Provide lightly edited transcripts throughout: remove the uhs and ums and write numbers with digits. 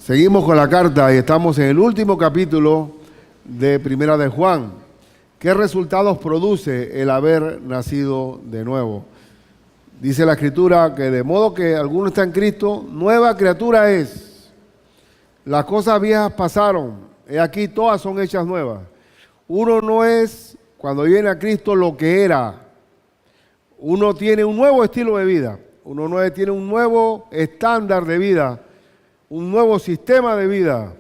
Seguimos con la carta y estamos en el último capítulo de Primera de Juan. ¿Qué resultados produce el haber nacido de nuevo? Dice la Escritura que de modo que alguno está en Cristo, nueva criatura es. Las cosas viejas pasaron, he aquí todas son hechas nuevas. Uno no es, cuando viene a Cristo, lo que era. Uno tiene un nuevo estilo de vida, tiene un nuevo estándar de vida, un nuevo sistema de vida.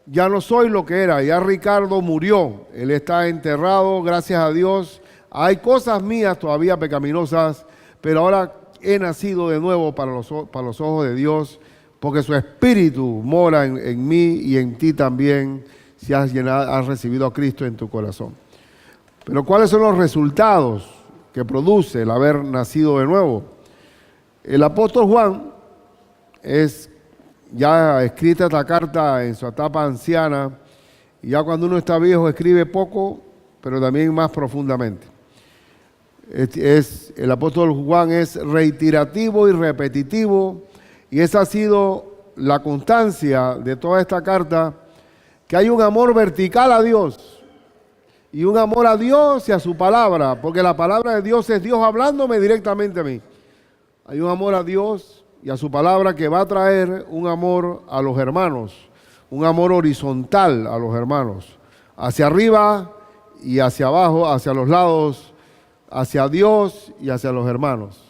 Ya no soy lo que era, ya Ricardo murió, él está enterrado, gracias a Dios. Hay cosas mías todavía pecaminosas, pero ahora he nacido de nuevo para los ojos de Dios, porque su Espíritu mora en mí y en ti también, si has recibido a Cristo en tu corazón. Pero ¿cuáles son los resultados que produce el haber nacido de nuevo? El apóstol Juan es ya escrita esta carta en su etapa anciana, y ya cuando uno está viejo escribe poco, pero también más profundamente. El apóstol Juan es reiterativo y repetitivo, y esa ha sido la constancia de toda esta carta, que hay un amor vertical a Dios, y un amor a Dios y a su palabra, porque la palabra de Dios es Dios hablándome directamente a mí. Hay un amor a Dios y a su palabra que va a traer un amor a los hermanos, un amor horizontal a los hermanos, hacia arriba y hacia abajo, hacia los lados, hacia Dios y hacia los hermanos.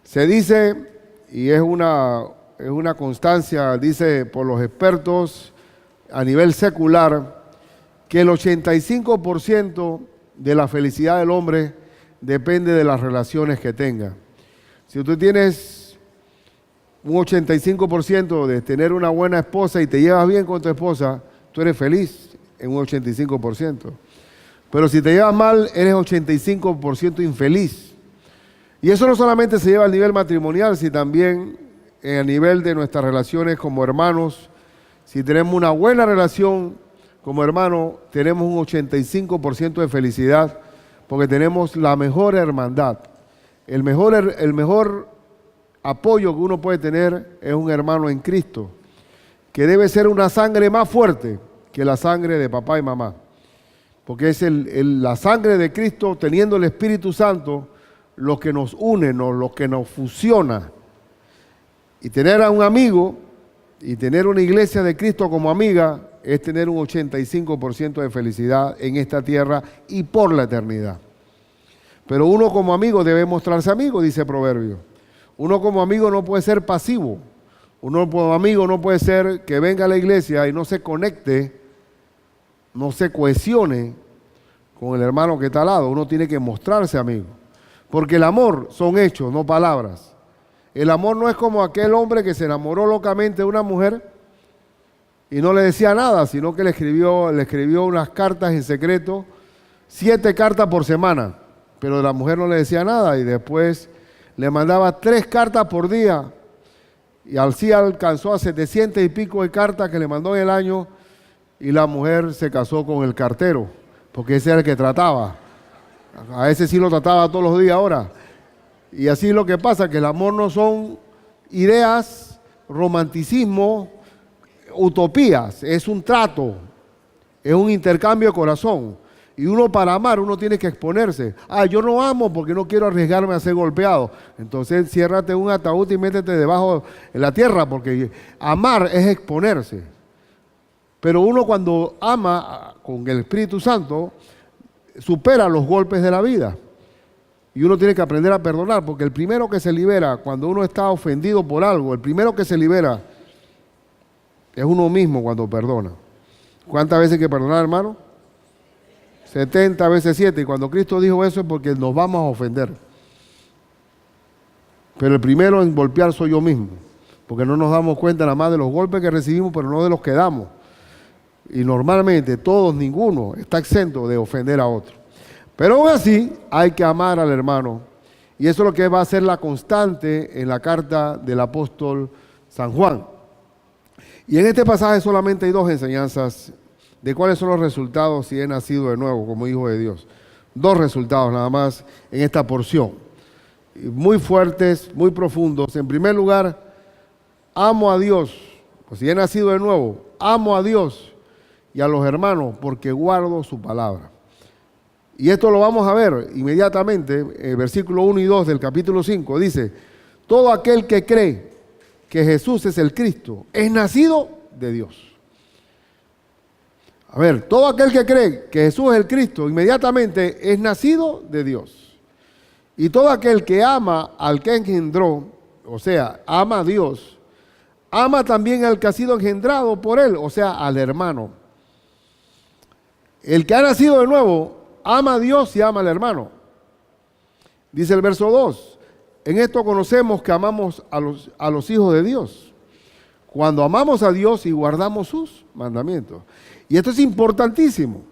Se dice, y es una constancia, dice por los expertos a nivel secular, que el 85% de la felicidad del hombre depende de las relaciones que tenga. Si tú tienes un 85% de tener una buena esposa y te llevas bien con tu esposa, tú eres feliz en un 85%. Pero si te llevas mal, eres 85% infeliz. Y eso no solamente se lleva al nivel matrimonial, sino también a nivel de nuestras relaciones como hermanos. Si tenemos una buena relación como hermanos, tenemos un 85% de felicidad, porque tenemos la mejor hermandad. El mejor apoyo que uno puede tener es un hermano en Cristo, que debe ser una sangre más fuerte que la sangre de papá y mamá, porque es la sangre de Cristo, teniendo el Espíritu Santo, lo que nos une, lo que nos fusiona. Y tener a un amigo y tener una iglesia de Cristo como amiga es tener un 85% de felicidad en esta tierra y por la eternidad. Pero uno como amigo debe mostrarse amigo, dice Proverbio. Uno como amigo no puede ser pasivo. Uno como amigo no puede ser que venga a la iglesia y no se conecte, no se cohesione con el hermano que está al lado. Uno tiene que mostrarse amigo. Porque el amor son hechos, no palabras. El amor no es como aquel hombre que se enamoró locamente de una mujer y no le decía nada, sino que le escribió unas cartas en secreto, 7 cartas por semana. Pero la mujer no le decía nada y después le mandaba 3 cartas por día y así alcanzó a 700 y pico de cartas que le mandó en el año, y la mujer se casó con el cartero, porque ese era el que trataba. A ese sí lo trataba todos los días ahora. Y así es lo que pasa, que el amor no son ideas, romanticismo, utopías, es un trato, es un intercambio de corazón. Y uno para amar, uno tiene que exponerse. Yo no amo porque no quiero arriesgarme a ser golpeado. Entonces ciérrate un ataúd y métete debajo en la tierra, porque amar es exponerse. Pero uno cuando ama con el Espíritu Santo, supera los golpes de la vida. Y uno tiene que aprender a perdonar, porque el primero que se libera cuando uno está ofendido por algo, el primero que se libera es uno mismo cuando perdona. ¿Cuántas veces hay que perdonar, hermano? 70 veces 7, y cuando Cristo dijo eso es porque nos vamos a ofender. Pero el primero en golpear soy yo mismo, porque no nos damos cuenta nada más de los golpes que recibimos, pero no de los que damos. Y normalmente todos, ninguno está exento de ofender a otro. Pero aún así hay que amar al hermano, y eso es lo que va a ser la constante en la carta del apóstol San Juan. Y en este pasaje solamente hay 2 enseñanzas de cuáles son los resultados si he nacido de nuevo como hijo de Dios. 2 resultados nada más en esta porción, muy fuertes, muy profundos. En primer lugar, amo a Dios pues si he nacido de nuevo, amo a Dios y a los hermanos porque guardo su palabra. Y esto lo vamos a ver inmediatamente, versículo 1 y 2 del capítulo 5, dice, todo aquel que cree que Jesús es el Cristo es nacido de Dios. A ver, todo aquel que cree que Jesús es el Cristo inmediatamente es nacido de Dios. Y todo aquel que ama al que engendró, o sea, ama a Dios, ama también al que ha sido engendrado por él, o sea, al hermano. El que ha nacido de nuevo ama a Dios y ama al hermano. Dice el verso 2, en esto conocemos que amamos a los hijos de Dios, cuando amamos a Dios y guardamos sus mandamientos. Y esto es importantísimo,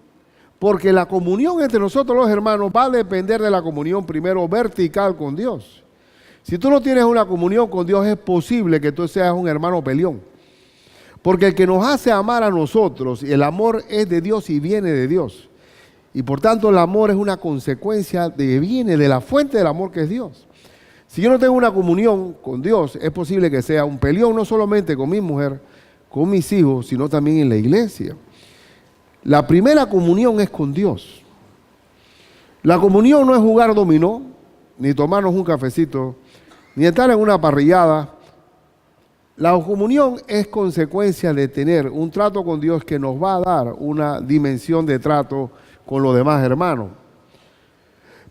porque la comunión entre nosotros los hermanos va a depender de la comunión primero vertical con Dios. Si tú no tienes una comunión con Dios, es posible que tú seas un hermano peleón. Porque el que nos hace amar a nosotros, el amor es de Dios y viene de Dios. Y por tanto el amor es una consecuencia de viene de la fuente del amor que es Dios. Si yo no tengo una comunión con Dios, es posible que sea un peleón no solamente con mi mujer, con mis hijos, sino también en la iglesia. La primera comunión es con Dios. La comunión no es jugar dominó, ni tomarnos un cafecito, ni estar en una parrillada. La comunión es consecuencia de tener un trato con Dios que nos va a dar una dimensión de trato con los demás hermanos.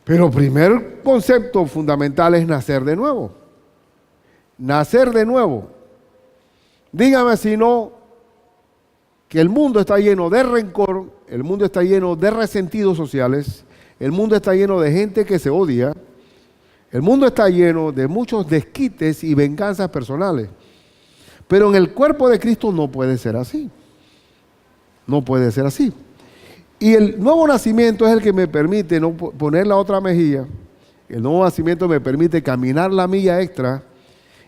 Pero el primer concepto fundamental es nacer de nuevo. Nacer de nuevo. Dígame si no, que el mundo está lleno de rencor, el mundo está lleno de resentidos sociales, el mundo está lleno de gente que se odia, el mundo está lleno de muchos desquites y venganzas personales. Pero en el cuerpo de Cristo no puede ser así. No puede ser así. Y el nuevo nacimiento es el que me permite no poner la otra mejilla. El nuevo nacimiento me permite caminar la milla extra.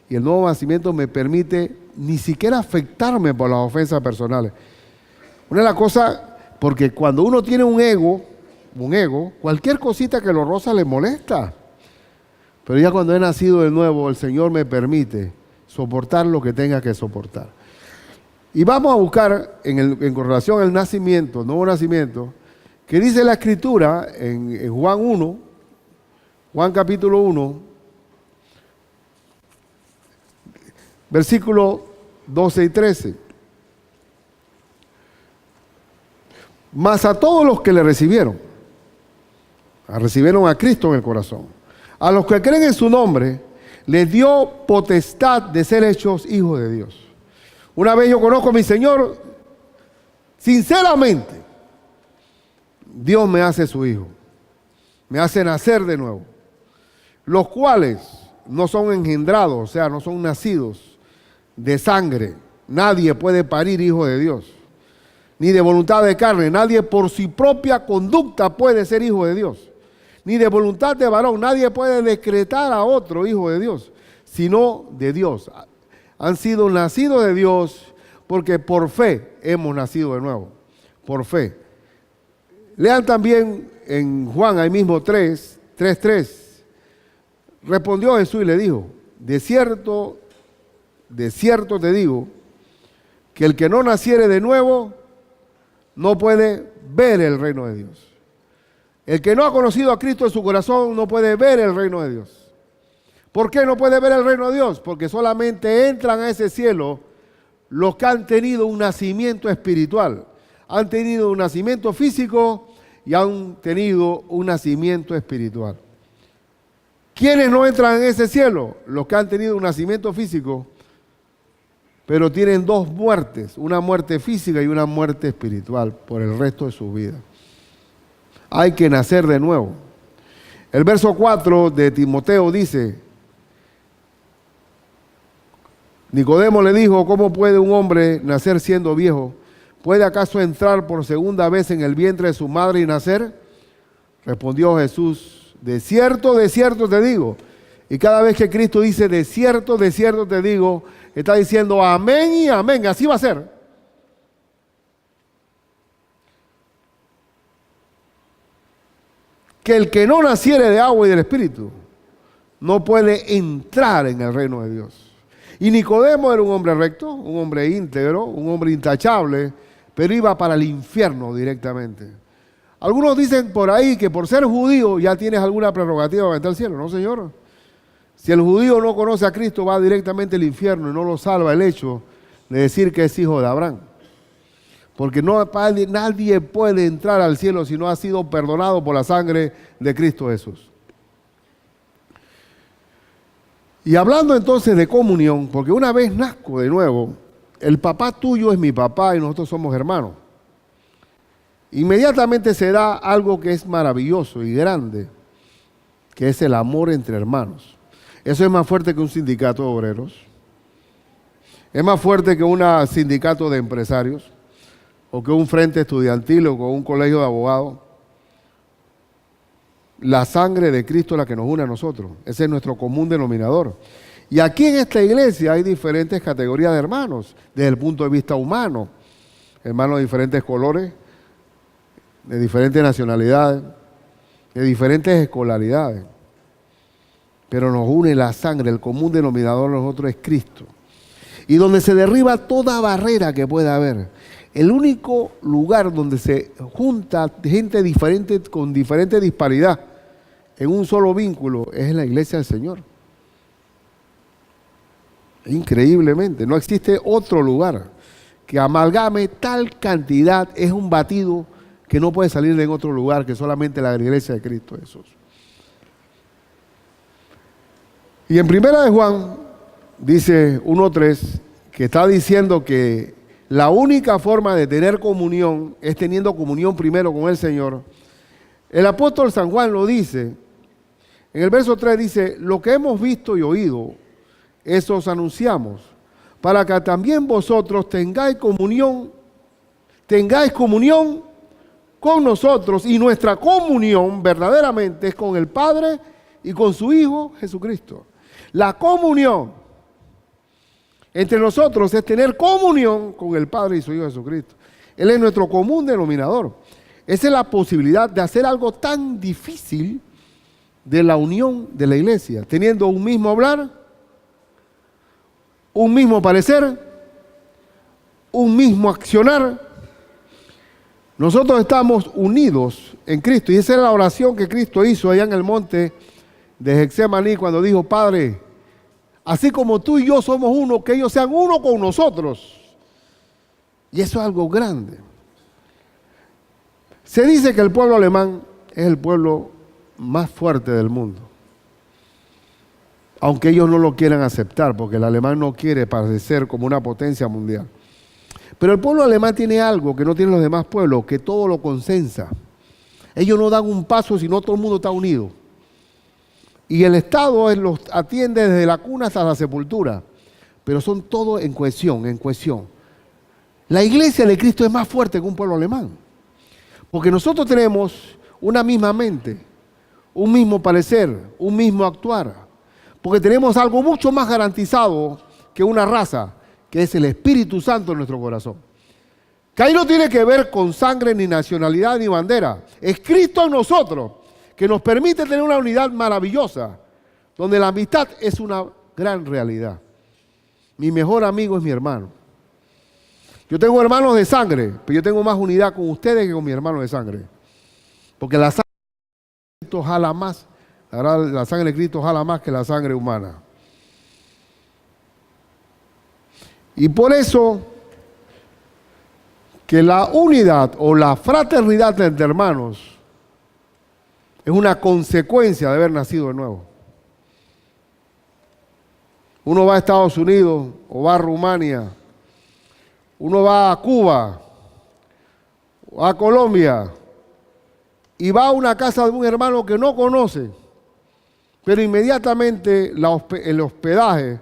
Y el nuevo nacimiento me permite ni siquiera afectarme por las ofensas personales. Una de las cosas, porque cuando uno tiene un ego, cualquier cosita que lo roza le molesta. Pero ya cuando he nacido de nuevo, el Señor me permite soportar lo que tenga que soportar. Y vamos a buscar en relación al nacimiento, nuevo nacimiento, que dice la Escritura en Juan 1, Juan capítulo 1, versículos 12 y 13. Mas a todos los que le recibieron a Cristo en el corazón, a los que creen en su nombre, les dio potestad de ser hechos hijos de Dios. Una vez yo conozco a mi Señor, sinceramente, Dios me hace su hijo, me hace nacer de nuevo, los cuales no son engendrados, o sea, no son nacidos de sangre. Nadie puede parir hijo de Dios, ni de voluntad de carne. Nadie por su propia conducta puede ser hijo de Dios, ni de voluntad de varón. Nadie puede decretar a otro hijo de Dios, sino de Dios. Han sido nacidos de Dios porque por fe hemos nacido de nuevo, por fe. Lean también en Juan, ahí mismo 3:3. Respondió Jesús y le dijo, de cierto te digo, que el que no naciere de nuevo no puede ver el reino de Dios. El que no ha conocido a Cristo en su corazón no puede ver el reino de Dios. ¿Por qué no puede ver el reino de Dios? Porque solamente entran a ese cielo los que han tenido un nacimiento espiritual. Han tenido un nacimiento físico y han tenido un nacimiento espiritual. ¿Quiénes no entran en ese cielo? Los que han tenido un nacimiento físico, pero tienen dos muertes, una muerte física y una muerte espiritual por el resto de su vida. Hay que nacer de nuevo. El verso 4 de Timoteo dice, Nicodemo le dijo, ¿cómo puede un hombre nacer siendo viejo? ¿Puede acaso entrar por segunda vez en el vientre de su madre y nacer? Respondió Jesús, de cierto te digo. Y cada vez que Cristo dice, de cierto te digo, está diciendo amén y amén, así va a ser. Que el que no naciere de agua y del Espíritu no puede entrar en el reino de Dios. Y Nicodemo era un hombre recto, un hombre íntegro, un hombre intachable, pero iba para el infierno directamente. Algunos dicen por ahí que por ser judío ya tienes alguna prerrogativa para entrar al cielo. No, señor. Si el judío no conoce a Cristo, va directamente al infierno y no lo salva el hecho de decir que es hijo de Abraham. Porque nadie puede entrar al cielo si no ha sido perdonado por la sangre de Cristo Jesús. Y hablando entonces de comunión, porque una vez nazco de nuevo, el papá tuyo es mi papá y nosotros somos hermanos. Inmediatamente se da algo que es maravilloso y grande, que es el amor entre hermanos. Eso es más fuerte que un sindicato de obreros. Es más fuerte que un sindicato de empresarios, o que un frente estudiantil, o que un colegio de abogados. La sangre de Cristo es la que nos une a nosotros. Ese es nuestro común denominador. Y aquí en esta iglesia hay diferentes categorías de hermanos, desde el punto de vista humano. Hermanos de diferentes colores, de diferentes nacionalidades, de diferentes escolaridades. Pero nos une la sangre, el común denominador de nosotros es Cristo. Y donde se derriba toda barrera que pueda haber. El único lugar donde se junta gente diferente con diferente disparidad en un solo vínculo es en la iglesia del Señor. Increíblemente, no existe otro lugar que amalgame tal cantidad, es un batido que no puede salir de otro lugar que solamente la iglesia de Cristo Jesús. Y en Primera de Juan dice 1:3 que está diciendo que la única forma de tener comunión es teniendo comunión primero con el Señor. El apóstol San Juan lo dice, en el verso 3 dice, lo que hemos visto y oído, eso os anunciamos, para que también vosotros tengáis comunión con nosotros, y nuestra comunión verdaderamente es con el Padre y con su Hijo Jesucristo. La comunión entre nosotros es tener comunión con el Padre y su Hijo Jesucristo. Él es nuestro común denominador. Esa es la posibilidad de hacer algo tan difícil de la unión de la iglesia, teniendo un mismo hablar, un mismo parecer, un mismo accionar. Nosotros estamos unidos en Cristo y esa es la oración que Cristo hizo allá en el monte de Getsemaní cuando dijo, Padre, así como tú y yo somos uno, que ellos sean uno con nosotros. Y eso es algo grande. Se dice que el pueblo alemán es el pueblo más fuerte del mundo. Aunque ellos no lo quieran aceptar, porque el alemán no quiere parecer como una potencia mundial. Pero el pueblo alemán tiene algo que no tienen los demás pueblos, que todo lo consensa. Ellos no dan un paso si no todo el mundo está unido. Y el Estado los atiende desde la cuna hasta la sepultura. Pero son todos en cohesión, en cohesión. La iglesia de Cristo es más fuerte que un pueblo alemán. Porque nosotros tenemos una misma mente, un mismo parecer, un mismo actuar. Porque tenemos algo mucho más garantizado que una raza, que es el Espíritu Santo en nuestro corazón. Que ahí no tiene que ver con sangre, ni nacionalidad, ni bandera. Es Cristo en nosotros, que nos permite tener una unidad maravillosa, donde la amistad es una gran realidad. Mi mejor amigo es mi hermano. Yo tengo hermanos de sangre, pero yo tengo más unidad con ustedes que con mi hermano de sangre. Porque la sangre de Cristo jala más, la sangre de Cristo jala más que la sangre humana. Y por eso que la unidad o la fraternidad entre hermanos es una consecuencia de haber nacido de nuevo. Uno va a Estados Unidos o va a Rumania, uno va a Cuba o a Colombia y va a una casa de un hermano que no conoce, pero inmediatamente el hospedaje,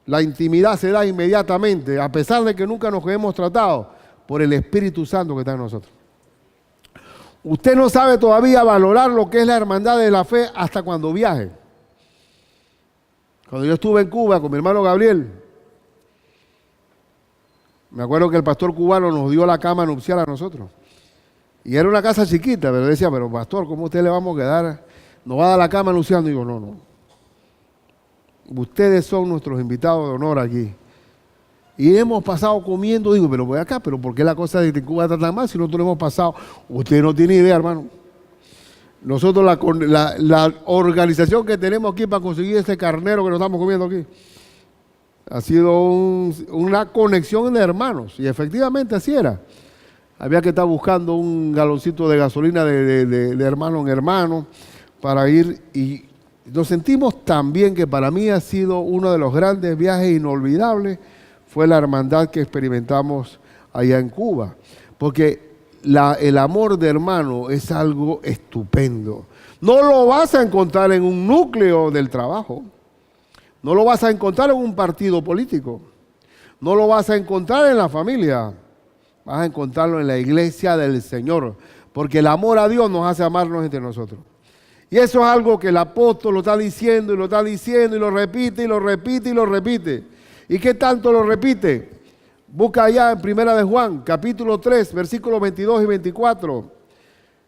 la intimidad se da inmediatamente, a pesar de que nunca nos hemos tratado, por el Espíritu Santo que está en nosotros. Usted no sabe todavía valorar lo que es la hermandad de la fe hasta cuando viaje. Cuando yo estuve en Cuba con mi hermano Gabriel, me acuerdo que el pastor cubano nos dio la cama nupcial a nosotros. Y era una casa chiquita, pero decía, pero pastor, ¿cómo usted le vamos a quedar? ¿Nos va a dar la cama nupcial? Y digo, no. Ustedes son nuestros invitados de honor aquí. Y hemos pasado comiendo, digo, pero voy acá, pero ¿por qué la cosa de Cuba está tan mal si nosotros lo hemos pasado? Usted no tiene idea, hermano. Nosotros la organización que tenemos aquí para conseguir ese carnero que nos estamos comiendo aquí, ha sido una conexión de hermanos. Y efectivamente así era. Había que estar buscando un galoncito de gasolina de hermano en hermano para ir. Y nos sentimos tan bien que para mí ha sido uno de los grandes viajes inolvidables. Fue la hermandad que experimentamos allá en Cuba. Porque el amor de hermano es algo estupendo. No lo vas a encontrar en un núcleo del trabajo. No lo vas a encontrar en un partido político. No lo vas a encontrar en la familia. Vas a encontrarlo en la iglesia del Señor. Porque el amor a Dios nos hace amarnos entre nosotros. Y eso es algo que el apóstol lo está diciendo y lo está diciendo y lo repite y lo repite y lo repite. ¿Y qué tanto lo repite? Busca allá en Primera de Juan, capítulo 3, versículos 22 y 24.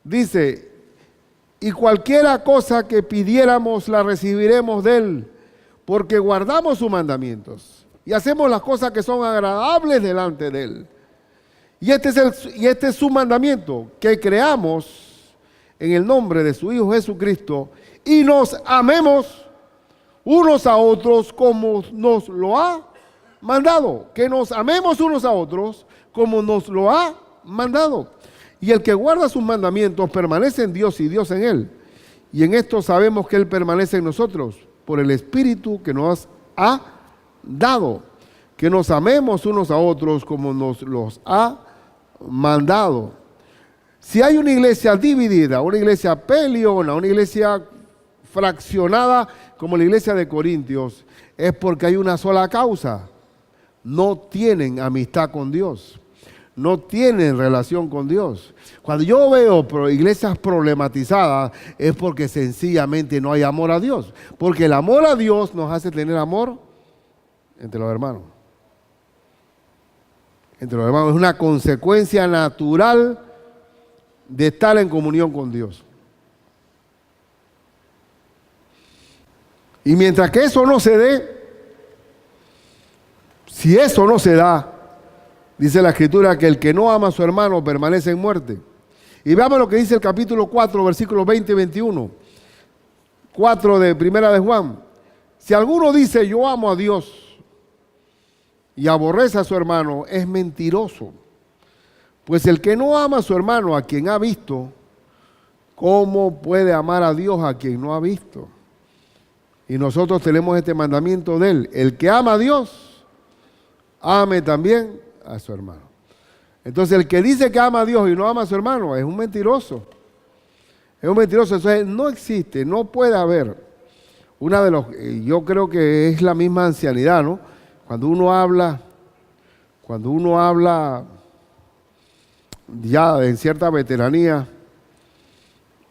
Dice, y cualquiera cosa que pidiéramos la recibiremos de Él, porque guardamos sus mandamientos y hacemos las cosas que son agradables delante de Él. Y este es su mandamiento, que creamos en el nombre de su Hijo Jesucristo y nos amemos unos a otros como nos lo ha mandado. Que nos amemos unos a otros como nos lo ha mandado. Y el que guarda sus mandamientos permanece en Dios y Dios en él. Y en esto sabemos que Él permanece en nosotros por el Espíritu que nos ha dado. Que nos amemos unos a otros como nos los ha mandado. Si hay una iglesia dividida, una iglesia peleona, una iglesia fraccionada como la iglesia de Corintios, es porque hay una sola causa. No tienen amistad con Dios. No tienen relación con Dios. Cuando yo veo iglesias problematizadas es porque sencillamente no hay amor a Dios. Porque el amor a Dios nos hace tener amor entre los hermanos. Entre los hermanos es una consecuencia natural de estar en comunión con Dios. Y mientras que eso no se dé, si eso no se da, dice la Escritura que el que no ama a su hermano permanece en muerte. Y veamos lo que dice el capítulo 4, versículos 20 y 21. 4 de Primera de Juan. Si alguno dice yo amo a Dios y aborrece a su hermano, es mentiroso. Pues el que no ama a su hermano, a quien ha visto, ¿cómo puede amar a Dios a quien no ha visto? Y nosotros tenemos este mandamiento de Él. El que ama a Dios, ame también a su hermano. Entonces el que dice que ama a Dios y no ama a su hermano es un mentiroso. Es un mentiroso. Entonces no existe, no puede haber. Yo creo que es la misma ancianidad, ¿no? Cuando uno habla ya en cierta veteranía,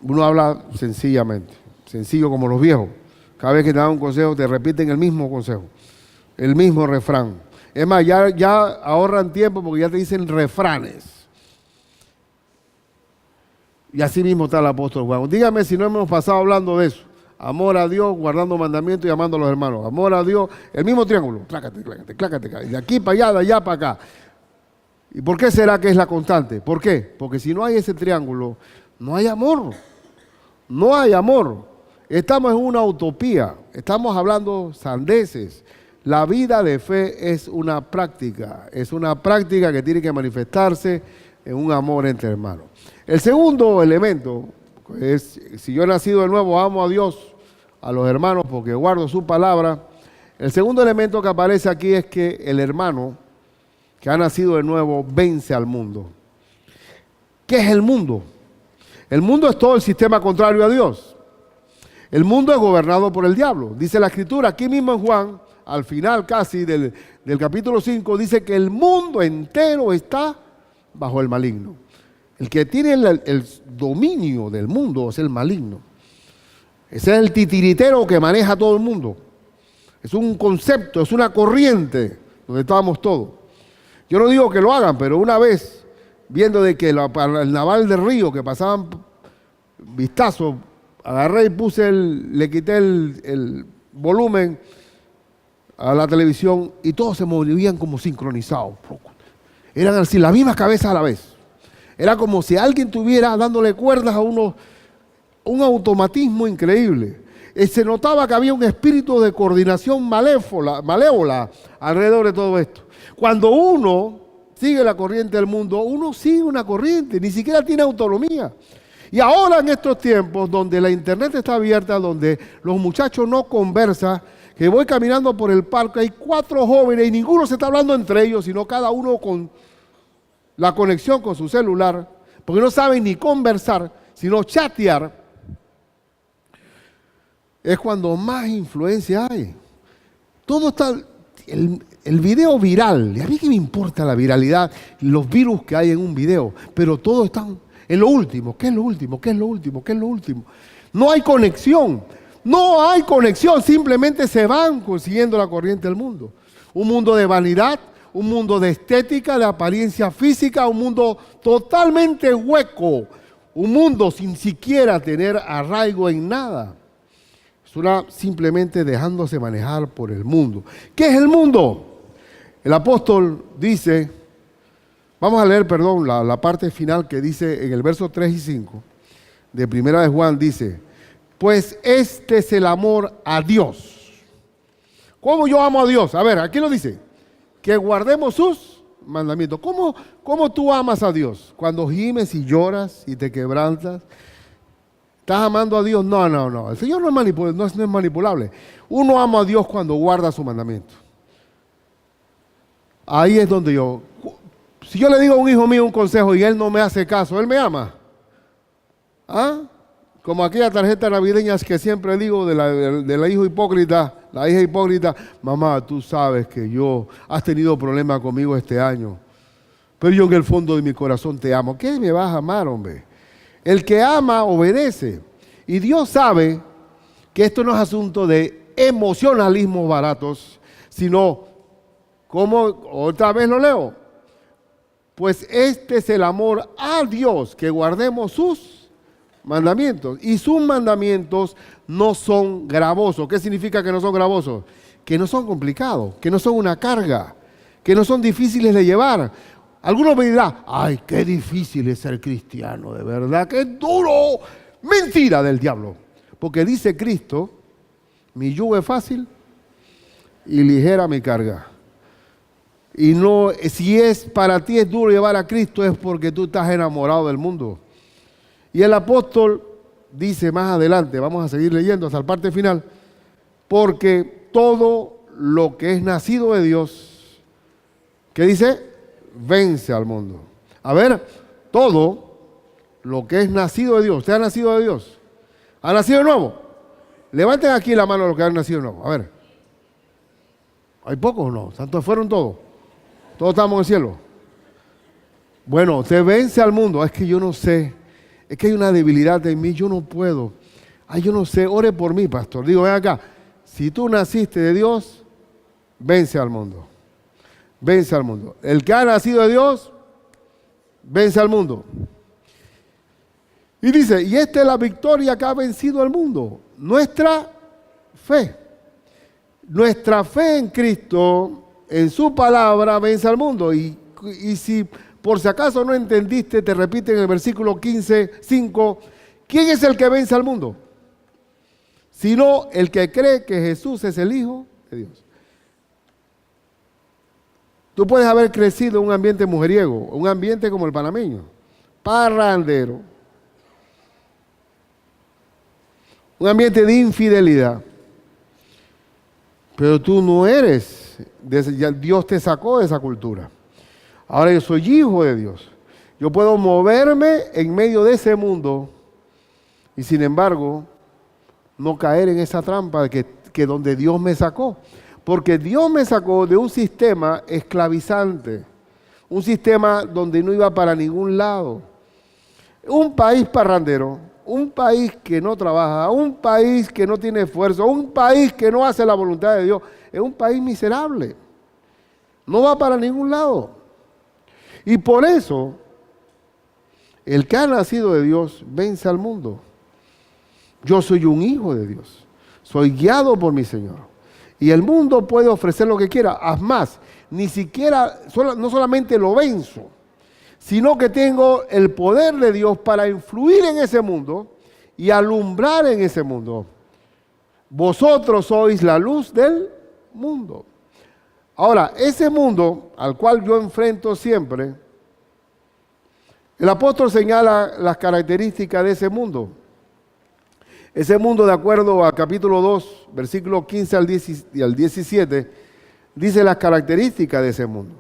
uno habla sencillamente, sencillo como los viejos. Cada vez que te dan un consejo te repiten el mismo consejo, el mismo refrán. Es más, ya ahorran tiempo porque ya te dicen refranes. Y así mismo está el apóstol Juan. Dígame si no hemos pasado hablando de eso. Amor a Dios, guardando mandamientos y amando a los hermanos. Amor a Dios, el mismo triángulo. Clácate, clácate, clácate. De aquí para allá, de allá para acá. ¿Y por qué será que es la constante? ¿Por qué? Porque si no hay ese triángulo, no hay amor. No hay amor. Estamos en una utopía. Estamos hablando sandeces. La vida de fe es una práctica que tiene que manifestarse en un amor entre hermanos. El segundo elemento es, si yo he nacido de nuevo, amo a Dios, a los hermanos, porque guardo su palabra. El segundo elemento que aparece aquí es que el hermano que ha nacido de nuevo vence al mundo. ¿Qué es el mundo? El mundo es todo el sistema contrario a Dios. El mundo es gobernado por el diablo. Dice la Escritura, aquí mismo en Juan, al final casi del capítulo 5, dice que el mundo entero está bajo el maligno. El que tiene el dominio del mundo es el maligno. Ese es el titiritero que maneja todo el mundo. Es un concepto, es una corriente donde estábamos todos. Yo no digo que lo hagan, pero una vez, viendo de que el naval del río, que pasaban vistazos, agarré y le quité el volumen a la televisión y todos se movían como sincronizados. Eran así, las mismas cabezas a la vez. Era como si alguien estuviera dándole cuerdas a uno, un automatismo increíble. Se notaba que había un espíritu de coordinación malévola alrededor de todo esto. Cuando uno sigue la corriente del mundo, uno sigue una corriente, ni siquiera tiene autonomía. Y ahora en estos tiempos donde la internet está abierta, donde los muchachos no conversan, que voy caminando por el parque, hay 4 jóvenes y ninguno se está hablando entre ellos, sino cada uno con la conexión con su celular, porque no saben ni conversar, sino chatear. Es cuando más influencia hay. Todo está, el video viral, y a mí qué me importa la viralidad, los virus que hay en un video, pero todos están en lo último. ¿Qué es lo último? ¿Qué es lo último? ¿Qué es lo último? No hay conexión, simplemente se van consiguiendo la corriente del mundo. Un mundo de vanidad, un mundo de estética, de apariencia física, un mundo totalmente hueco, un mundo sin siquiera tener arraigo en nada. Simplemente dejándose manejar por el mundo. ¿Qué es el mundo? El apóstol dice, vamos a leer, la parte final que dice en el verso 3 y 5 de Primera de Juan, dice, pues este es el amor a Dios. ¿Cómo yo amo a Dios? A ver, aquí lo dice, que guardemos sus mandamientos. ¿Cómo tú amas a Dios? Cuando gimes y lloras y te quebrantas, ¿estás amando a Dios? No. El Señor no es manipulable. Uno ama a Dios cuando guarda su mandamiento. Ahí es donde si yo le digo a un hijo mío un consejo y él no me hace caso, ¿él me ama? ¿Ah? Como aquella tarjeta navideña que siempre digo de la hija hipócrita, mamá, tú sabes que has tenido problemas conmigo este año, pero yo en el fondo de mi corazón te amo. ¿Qué me vas a amar, hombre? El que ama, obedece. Y Dios sabe que esto no es asunto de emocionalismos baratos, sino, como otra vez lo leo, pues este es el amor a Dios, que guardemos sus mandamientos. Y sus mandamientos no son gravosos. ¿Qué significa que no son gravosos? Que no son complicados, que no son una carga, que no son difíciles de llevar. Algunos me dirán, ay, qué difícil es ser cristiano, de verdad, qué duro. Mentira del diablo. Porque dice Cristo, mi yugo es fácil y ligera mi carga. Y no, si para ti es duro llevar a Cristo, es porque tú estás enamorado del mundo. Y el apóstol dice más adelante, vamos a seguir leyendo hasta la parte final, porque todo lo que es nacido de Dios, ¿qué dice? Vence al mundo. A ver, todo lo que es nacido de Dios. ¿Usted ha nacido de Dios? ¿Ha nacido de nuevo? Levanten aquí la mano los que han nacido de nuevo. A ver. ¿Hay pocos o no? ¿Santos fueron todos? ¿Todos estamos en el cielo? Bueno, usted vence al mundo. Es que yo no sé. Es que hay una debilidad en mí. Yo no puedo. Ay, yo no sé. Ore por mí, pastor. Digo, ven acá. Si tú naciste de Dios, vence al mundo. Vence al mundo. El que ha nacido de Dios, vence al mundo. Y dice, y esta es la victoria que ha vencido al mundo. Nuestra fe. Nuestra fe en Cristo, en su palabra, vence al mundo. Y si por si acaso no entendiste, te repite en el versículo 15:5, ¿quién es el que vence al mundo? Sino el que cree que Jesús es el Hijo de Dios. Tú puedes haber crecido en un ambiente mujeriego, un ambiente como el panameño, parrandero, un ambiente de infidelidad, pero tú no eres, ya Dios te sacó de esa cultura. Ahora yo soy hijo de Dios. Yo puedo moverme en medio de ese mundo y sin embargo no caer en esa trampa de que donde Dios me sacó. Porque Dios me sacó de un sistema esclavizante, un sistema donde no iba para ningún lado. Un país parrandero, un país que no trabaja, un país que no tiene esfuerzo, un país que no hace la voluntad de Dios, es un país miserable. No va para ningún lado. Y por eso, el que ha nacido de Dios vence al mundo. Yo soy un hijo de Dios, soy guiado por mi Señor. Y el mundo puede ofrecer lo que quiera. Haz más, ni siquiera, no solamente lo venzo, sino que tengo el poder de Dios para influir en ese mundo y alumbrar en ese mundo. Vosotros sois la luz del mundo. Ahora, ese mundo al cual yo enfrento siempre, el apóstol señala las características de ese mundo. Ese mundo, de acuerdo a capítulo 2, versículo 15 al 17, dice las características de ese mundo.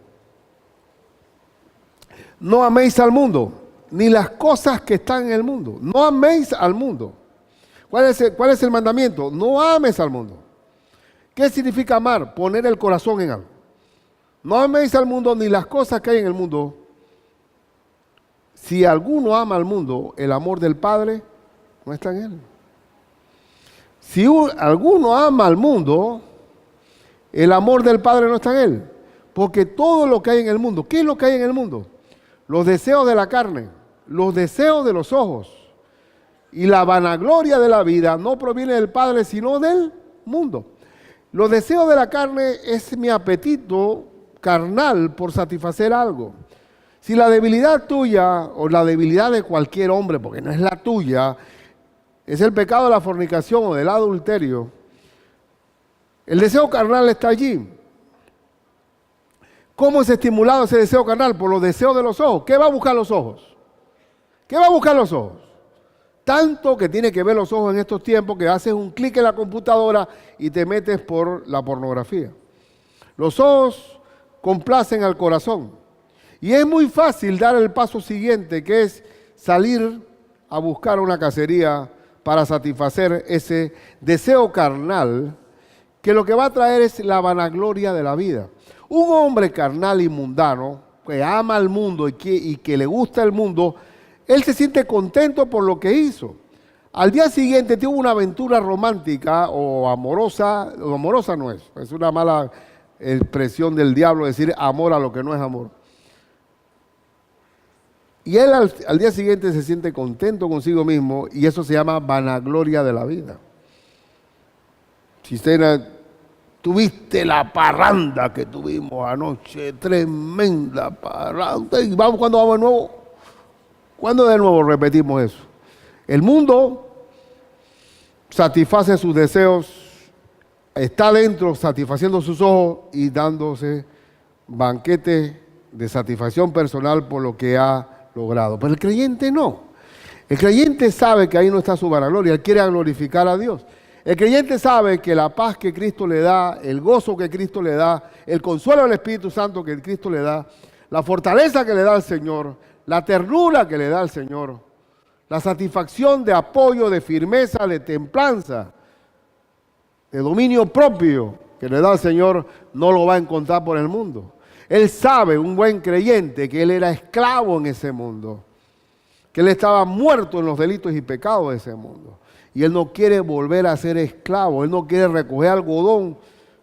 No améis al mundo, ni las cosas que están en el mundo. No améis al mundo. ¿Cuál es el mandamiento? No ames al mundo. ¿Qué significa amar? Poner el corazón en algo. No améis al mundo ni las cosas que hay en el mundo. Si alguno ama al mundo, el amor del Padre no está en él. Si alguno ama al mundo, el amor del Padre no está en él. Porque todo lo que hay en el mundo, ¿qué es lo que hay en el mundo? Los deseos de la carne, los deseos de los ojos y la vanagloria de la vida no proviene del Padre, sino del mundo. Los deseos de la carne es mi apetito carnal por satisfacer algo. Si la debilidad tuya o la debilidad de cualquier hombre, porque no es la tuya, es el pecado de la fornicación o del adulterio, el deseo carnal está allí. ¿Cómo es estimulado ese deseo carnal? Por los deseos de los ojos. ¿Qué va a buscar los ojos? ¿Qué va a buscar los ojos? Tanto que tiene que ver los ojos en estos tiempos que haces un clic en la computadora y te metes por la pornografía. Los ojos complacen al corazón. Y es muy fácil dar el paso siguiente, que es salir a buscar una cacería para satisfacer ese deseo carnal, que lo que va a traer es la vanagloria de la vida. Un hombre carnal y mundano, que ama al mundo y que le gusta el mundo, él se siente contento por lo que hizo. Al día siguiente tuvo una aventura romántica o amorosa no es una mala expresión del diablo decir amor a lo que no es amor. Y él al día siguiente se siente contento consigo mismo y eso se llama vanagloria de la vida. Chistena, tuviste la parranda que tuvimos anoche, tremenda parranda. ¿Y cuándo vamos de nuevo? ¿Cuándo de nuevo repetimos eso? El mundo satisface sus deseos, está dentro satisfaciendo sus ojos y dándose banquete de satisfacción personal por lo que ha logrado. Pero el creyente no. El creyente sabe que ahí no está su vanagloria, él quiere glorificar a Dios. El creyente sabe que la paz que Cristo le da, el gozo que Cristo le da, el consuelo del Espíritu Santo que Cristo le da, la fortaleza que le da al Señor, la ternura que le da al Señor, la satisfacción de apoyo, de firmeza, de templanza, de dominio propio que le da al Señor, no lo va a encontrar por el mundo. Él sabe, un buen creyente, que él era esclavo en ese mundo, que él estaba muerto en los delitos y pecados de ese mundo. Y él no quiere volver a ser esclavo, él no quiere recoger algodón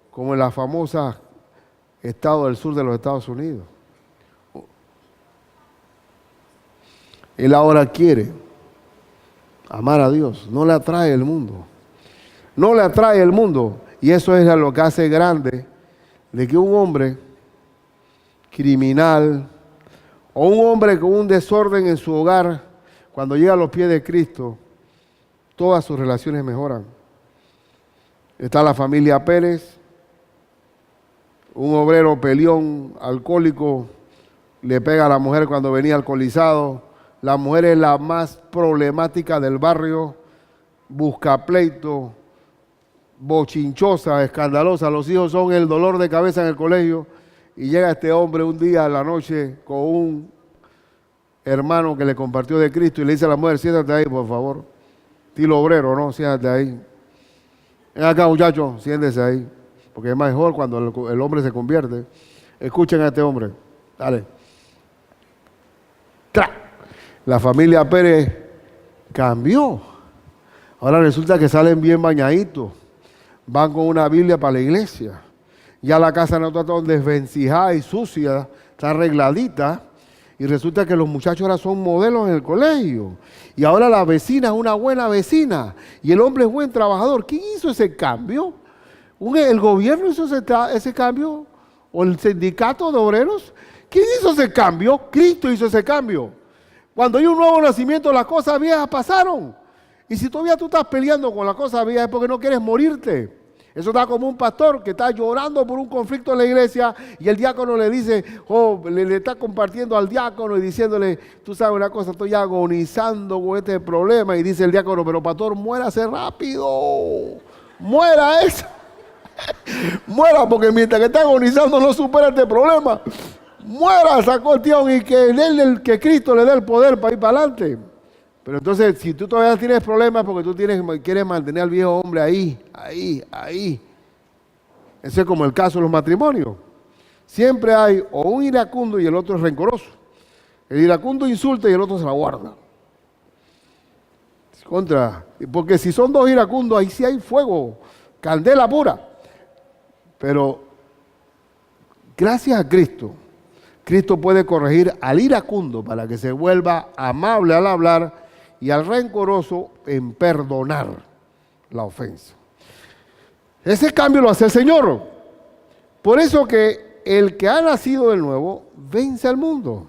como en la famosa estado del sur de los Estados Unidos. Él ahora quiere amar a Dios, no le atrae el mundo. No le atrae el mundo. Y eso es lo que hace grande de que un hombre criminal o un hombre con un desorden en su hogar, cuando llega a los pies de Cristo, todas sus relaciones mejoran. Está la familia Pérez, un obrero peleón, alcohólico, le pega a la mujer cuando venía alcoholizado. La mujer es la más problemática del barrio, busca pleito, bochinchosa, escandalosa. Los hijos son el dolor de cabeza en el colegio. Y llega este hombre un día a la noche con un hermano que le compartió de Cristo y le dice a la mujer, siéntate ahí, por favor. Estilo obrero, ¿no? Siéntate ahí. Ven acá, muchacho, siéntese ahí. Porque es mejor cuando el hombre se convierte. Escuchen a este hombre. Dale. ¡Tra! La familia Pérez cambió. Ahora resulta que salen bien bañaditos. Van con una Biblia para la iglesia. Ya la casa no está tan desvencijada y sucia, está arregladita. Y resulta que los muchachos ahora son modelos en el colegio. Y ahora la vecina es una buena vecina. Y el hombre es buen trabajador. ¿Quién hizo ese cambio? ¿El gobierno hizo ese cambio? ¿O el sindicato de obreros? ¿Quién hizo ese cambio? Cristo hizo ese cambio. Cuando hay un nuevo nacimiento, las cosas viejas pasaron. Y si todavía tú estás peleando con las cosas viejas es porque no quieres morirte. Eso está como un pastor que está llorando por un conflicto en la iglesia y el diácono le dice, le está compartiendo al diácono y diciéndole, tú sabes una cosa, estoy agonizando con este problema. Y dice el diácono, pero pastor, muérase rápido. Muera eso. Muera, porque mientras que está agonizando no supera este problema. Muera, sacó el tío, y que Cristo le dé el poder para ir para adelante. Pero entonces, si tú todavía tienes problemas porque tú quieres mantener al viejo hombre ahí. Ese es como el caso de los matrimonios. Siempre hay o un iracundo y el otro es rencoroso. El iracundo insulta y el otro se la guarda. Porque si son dos iracundos, ahí sí hay fuego, candela pura. Pero gracias a Cristo, Cristo puede corregir al iracundo para que se vuelva amable al hablar y al rencoroso en perdonar la ofensa. Ese cambio lo hace el Señor. Por eso que el que ha nacido de nuevo vence al mundo.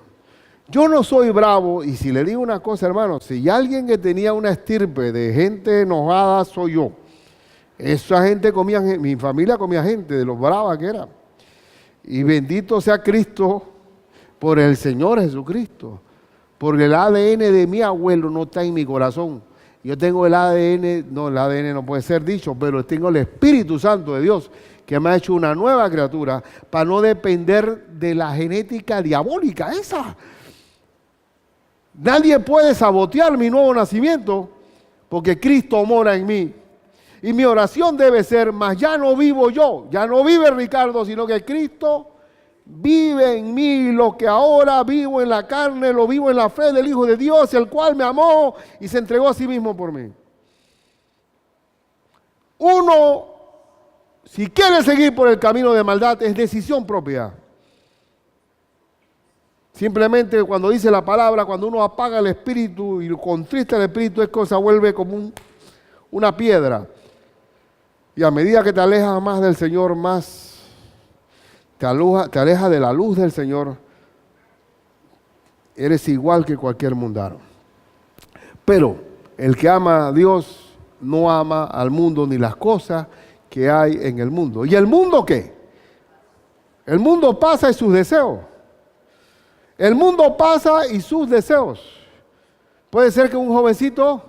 Yo no soy bravo, y si le digo una cosa, hermano, si alguien que tenía una estirpe de gente enojada soy yo. Esa gente comía, mi familia comía gente de los bravas que era. Y bendito sea Cristo por el Señor Jesucristo. Porque el ADN de mi abuelo no está en mi corazón. Yo tengo el ADN no puede ser dicho, pero tengo el Espíritu Santo de Dios que me ha hecho una nueva criatura para no depender de la genética diabólica esa. Nadie puede sabotear mi nuevo nacimiento porque Cristo mora en mí. Y mi oración debe ser, mas ya no vivo yo, ya no vive Ricardo, sino que Cristo vive en mí. Lo que ahora vivo en la carne, lo vivo en la fe del Hijo de Dios, el cual me amó y se entregó a sí mismo por mí. Uno, si quiere seguir por el camino de maldad, es decisión propia. Simplemente cuando dice la palabra, cuando uno apaga el espíritu y contrista el espíritu, es que se vuelve como una piedra. Y a medida que te alejas más del Señor, más te alejas de la luz del Señor, eres igual que cualquier mundano. Pero el que ama a Dios no ama al mundo ni las cosas que hay en el mundo. ¿Y el mundo qué? El mundo pasa y sus deseos. El mundo pasa y sus deseos. Puede ser que un jovencito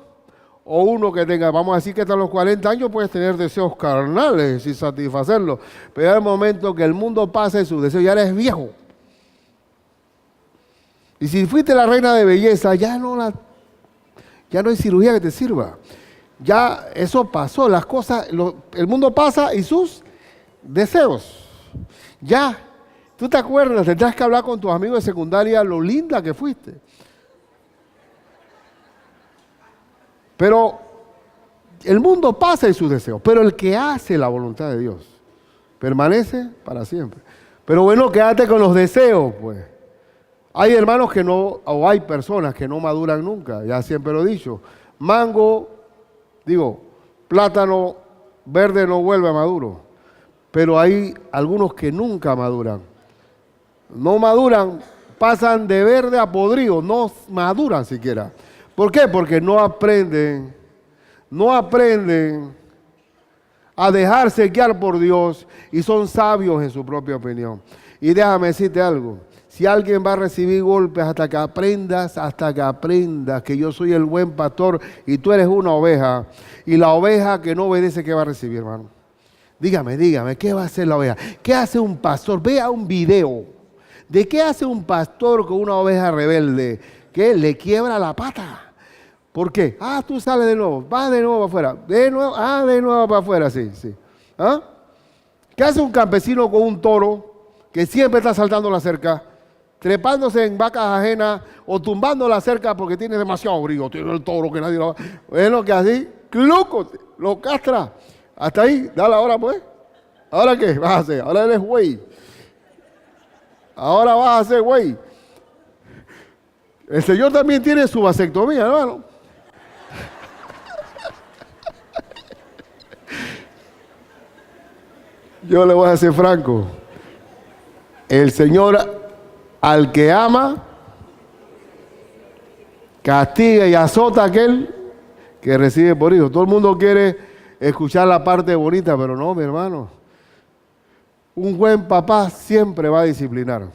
o uno que tenga, vamos a decir que hasta los 40 años puedes tener deseos carnales y satisfacerlos. Pero hay un momento que el mundo pasa y sus deseos, ya eres viejo. Y si fuiste la reina de belleza, ya no hay cirugía que te sirva. Ya eso pasó, las cosas, el mundo pasa y sus deseos. Ya, tú te acuerdas, tendrás que hablar con tus amigos de secundaria lo linda que fuiste. Pero el mundo pasa y sus deseos, pero el que hace la voluntad de Dios permanece para siempre. Pero bueno, quédate con los deseos, pues. Hay hermanos que no, o hay personas que no maduran nunca, ya siempre lo he dicho. Plátano verde no vuelve maduro, pero hay algunos que nunca maduran. No maduran, pasan de verde a podrido, no maduran siquiera. ¿Por qué? Porque no aprenden a dejarse guiar por Dios y son sabios en su propia opinión. Y déjame decirte algo, si alguien va a recibir golpes hasta que aprendas que yo soy el buen pastor y tú eres una oveja, y la oveja que no obedece, ¿qué va a recibir, hermano? Dígame, ¿qué va a hacer la oveja? ¿Qué hace un pastor? Vea un video. ¿De qué hace un pastor con una oveja rebelde? Que le quiebra la pata. ¿Por qué? Tú sales de nuevo, vas de nuevo para afuera, de nuevo para afuera, sí. ¿Qué hace un campesino con un toro que siempre está saltando la cerca, trepándose en vacas ajenas o tumbando la cerca porque tiene demasiado brillo, tiene el toro que nadie lo va? Bueno, que así, loco, lo castra. Hasta ahí, dale ahora pues. ¿Ahora qué vas a hacer? Ahora eres güey. Ahora vas a ser güey. El Señor también tiene su vasectomía, hermano. Yo le voy a ser franco. El Señor al que ama, castiga y azota a aquel que recibe por hijo. Todo el mundo quiere escuchar la parte bonita, pero no, mi hermano. Un buen papá siempre va a disciplinar.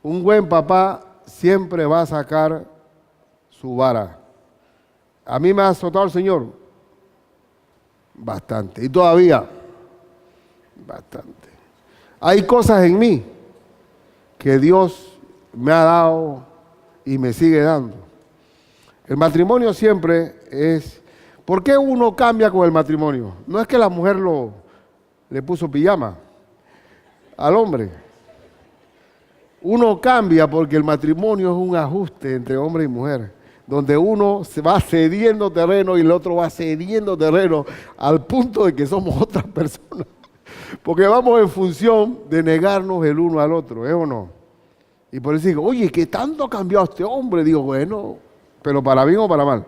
Un buen papá siempre va a sacar su vara. A mí me ha azotado el Señor bastante. Y todavía, bastante. Hay cosas en mí que Dios me ha dado y me sigue dando. El matrimonio siempre es... ¿Por qué uno cambia con el matrimonio? No es que la mujer le puso pijama al hombre. Uno cambia porque el matrimonio es un ajuste entre hombre y mujer, donde uno se va cediendo terreno y el otro va cediendo terreno al punto de que somos otras personas. Porque vamos en función de negarnos el uno al otro, ¿eh o no? Y por eso digo, oye, ¿qué tanto ha cambiado este hombre? Digo, bueno, pero para bien o para mal.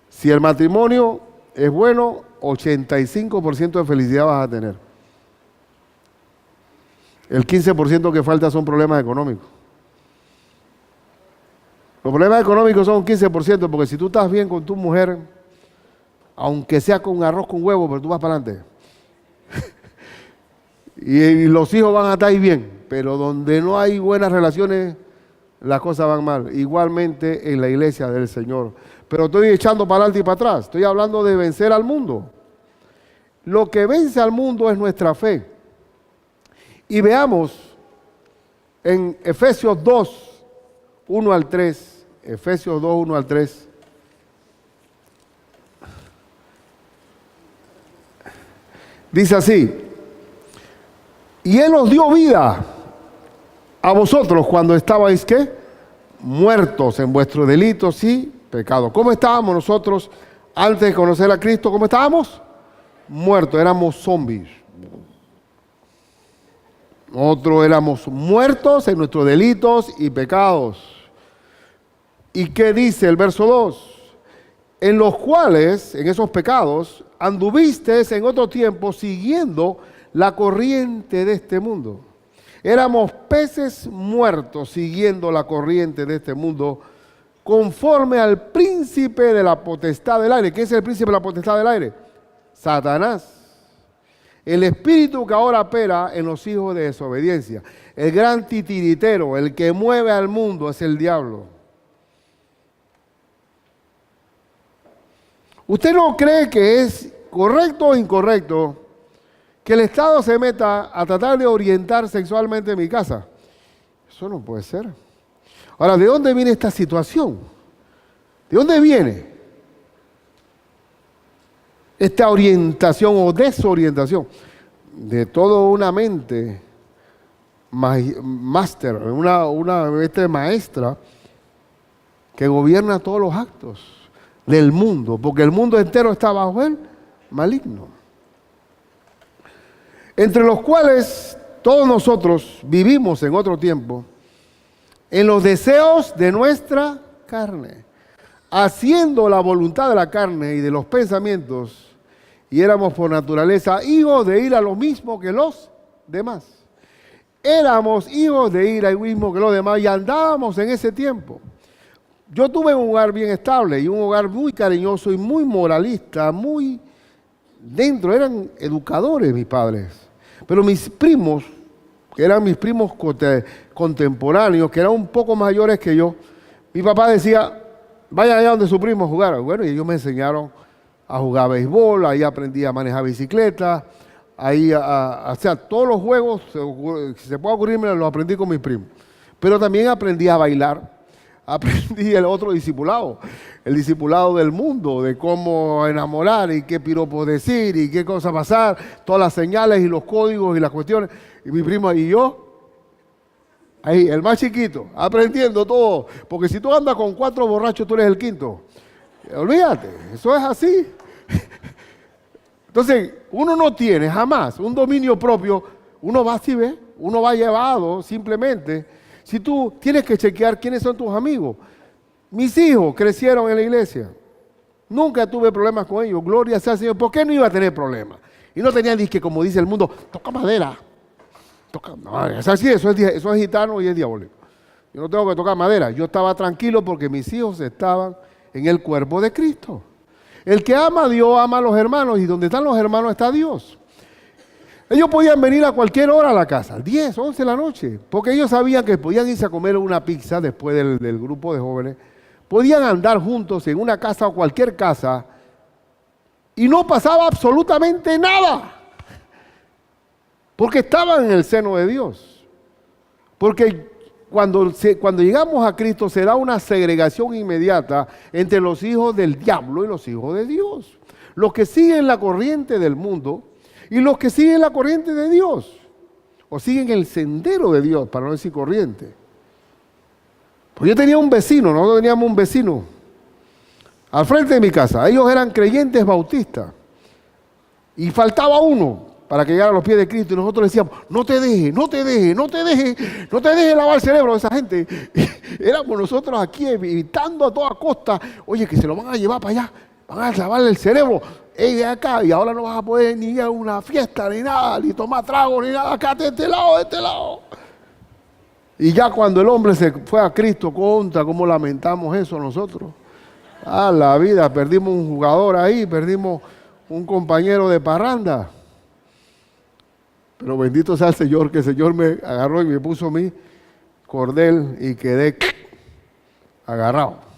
Si el matrimonio es bueno, 85% de felicidad vas a tener. El 15% que falta son problemas económicos. Los problemas económicos son un 15%, porque si tú estás bien con tu mujer, aunque sea con arroz con huevo, pero tú vas para adelante. y los hijos van a estar ahí bien, pero donde no hay buenas relaciones, las cosas van mal. Igualmente en la iglesia del Señor. Pero estoy echando para adelante y para atrás. Estoy hablando de vencer al mundo. Lo que vence al mundo es nuestra fe. Y veamos en Efesios 2, 1 al 3. Efesios 2, 1 al 3. Dice así: y Él os dio vida a vosotros cuando estabais, ¿qué? Muertos en vuestros delitos y pecados. ¿Cómo estábamos nosotros antes de conocer a Cristo? ¿Cómo estábamos? Muertos, éramos zombies. Nosotros éramos muertos en nuestros delitos y pecados. ¿Y qué dice el verso 2? En los cuales, en esos pecados, anduvisteis en otro tiempo siguiendo la corriente de este mundo. Éramos peces muertos siguiendo la corriente de este mundo, conforme al príncipe de la potestad del aire. ¿Qué es el príncipe de la potestad del aire? Satanás. El espíritu que ahora opera en los hijos de desobediencia. El gran titiritero, el que mueve al mundo, es el diablo. ¿Usted no cree que es correcto o incorrecto que el Estado se meta a tratar de orientar sexualmente en mi casa? Eso no puede ser. Ahora, ¿de dónde viene esta situación? ¿De dónde viene esta orientación o desorientación? De toda una mente máster, una maestra que gobierna todos los actos del mundo, porque el mundo entero está bajo el maligno, entre los cuales todos nosotros vivimos en otro tiempo, en los deseos de nuestra carne, haciendo la voluntad de la carne y de los pensamientos, y éramos por naturaleza hijos de ira, lo mismo que los demás. Éramos hijos de ira, lo mismo que los demás, y andábamos en ese tiempo. Yo tuve un hogar bien estable y un hogar muy cariñoso y muy moralista, muy dentro, eran educadores mis padres. Pero mis primos, que eran mis primos contemporáneos, que eran un poco mayores que yo, mi papá decía, vaya allá donde su primo jugara. Bueno, y ellos me enseñaron a jugar béisbol, ahí aprendí a manejar bicicleta, ahí o sea, todos los juegos, si se puede ocurrirme, los aprendí con mis primos. Pero también aprendí a bailar. Aprendí el otro discipulado, el discipulado del mundo, de cómo enamorar y qué piropos decir y qué cosas pasar, todas las señales y los códigos y las cuestiones. Y mi primo y yo, ahí, el más chiquito, aprendiendo todo. Porque si tú andas con 4 borrachos, tú eres el quinto. Olvídate, eso es así. Entonces, uno no tiene jamás un dominio propio, uno va así, ¿ves? Uno va llevado simplemente. Si tú tienes que chequear quiénes son tus amigos. Mis hijos crecieron en la iglesia. Nunca tuve problemas con ellos. Gloria sea al Señor. ¿Por qué no iba a tener problemas? Y no tenían disque, como dice el mundo, toca madera. No, es así, eso es gitano y es diabólico. Yo no tengo que tocar madera. Yo estaba tranquilo porque mis hijos estaban en el cuerpo de Cristo. El que ama a Dios ama a los hermanos, y donde están los hermanos está Dios. Ellos podían venir a cualquier hora a la casa, 10, 11 de la noche, porque ellos sabían que podían irse a comer una pizza después del grupo de jóvenes. Podían andar juntos en una casa o cualquier casa y no pasaba absolutamente nada, porque estaban en el seno de Dios. Porque cuando llegamos a Cristo se da una segregación inmediata entre los hijos del diablo y los hijos de Dios. Los que siguen la corriente del mundo y los que siguen la corriente de Dios, o siguen el sendero de Dios, para no decir corriente. Pues yo tenía un vecino, nosotros teníamos un vecino al frente de mi casa. Ellos eran creyentes bautistas y faltaba uno para que llegara a los pies de Cristo, y nosotros le decíamos, no te dejes lavar el cerebro de esa gente. Éramos nosotros aquí evitando a toda costa, oye, que se lo van a llevar para allá, van a lavarle el cerebro, de acá, y ahora no vas a poder ni ir a una fiesta, ni nada, ni tomar trago, ni nada, acá de este lado. Y ya cuando el hombre se fue a Cristo, contra cómo lamentamos eso nosotros. La vida, perdimos un jugador ahí, perdimos un compañero de parranda. Pero bendito sea el Señor, que el Señor me agarró y me puso mi cordel y quedé agarrado.